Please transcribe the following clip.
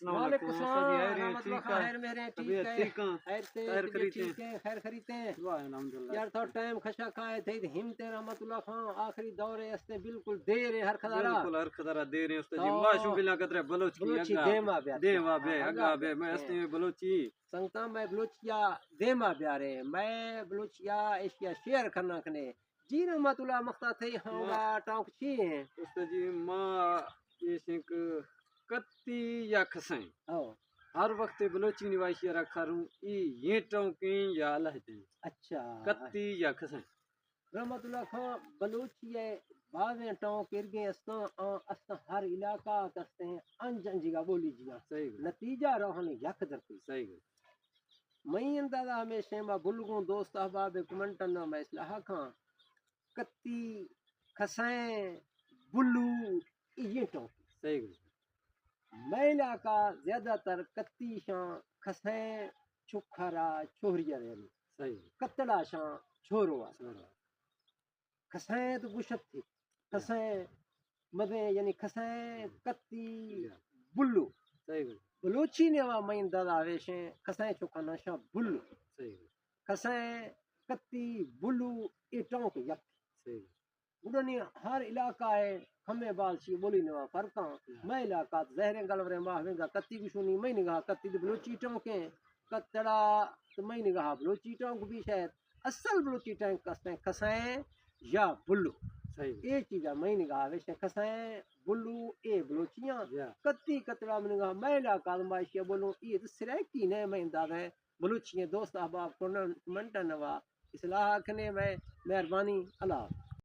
وعلیکم السلام رحمت اللہ خیر میرے ٹھیک ہے خیر ٹھیک ہے خیر خریدتے ہیں الحمدللہ یار تو ٹائم خشا کھائے تھے ہمت رحمت اللہ خان آخری دورے استے بالکل دیر ہے ہر خدارا بالکل ہر خدارا دے رہے استاد جی ماشو بلا قدرے بلوچ بلوچی کی دیما بیار دیوا بے اگا بے میں استے میں بلوچی سنگتا میں بلوچیا دیما بیارے میں بلوچیا ایشیا شیئر کرنا کنے جی رحمت اللہ مختا تھے ہاں ٹاؤک چی ہیں استاد جی ماں یہ سنک کتی یا کھسیں ہر وقت بلوچی نوائشی رکھا رہوں یہ ٹونکیں یا اللہ دیں اچھا کتی یا کھسیں رحمت اللہ خان بلوچی ہے بعضیں ٹاؤں کرگیں استا ہر علاقہ کستے ہیں انج انجگا بولی جیا صحیح نتیجہ روحانی یک درتی صحیح میں اندازہ ہمیشہ میں بلگوں دوست احباب کمنٹن میں اصلاح کھان کتی کھسیں بلو یہ ٹاؤں صحیح میں علاقہ زیادہ تر کتی شاں کھسیں چھکھرا چھوہریا رہنی صحیح کتڑا شاں چھوروا کھسیں تو گشت تھی کھسیں مدیں یعنی کھسیں کتی بلو صحیح بلوچی نے وا میں اندازہ ویشیں کھسیں چھکھنا شاں بلو صحیح کھسیں کتی بلو یہ ٹاؤں کے یک صحیح انہوں ہر علاقہ ہے ہمیں بالچی بولی نوا فرقاں میں علاقہ زہریں گلوریں ماہ وینگا کتی گشونی میں نگاہ کتی دی بلوچی ٹونکیں کتڑا تو میں نگاہ بلوچی ٹونک بھی شاید اصل بلوچی ٹونک کستے کھسیں یا بلو صحیح یہ چیزا میں نگاہ ویشیں کھسیں بلو اے بلوچیاں کتی کتڑا میں نگاہ میں علاقہ ماشیہ بولوں یہ تو سریکی نے میں انداز ہے بلوچیاں دوست احباب کمنٹا نوا اصلاح کنے میں مہربانی اللہ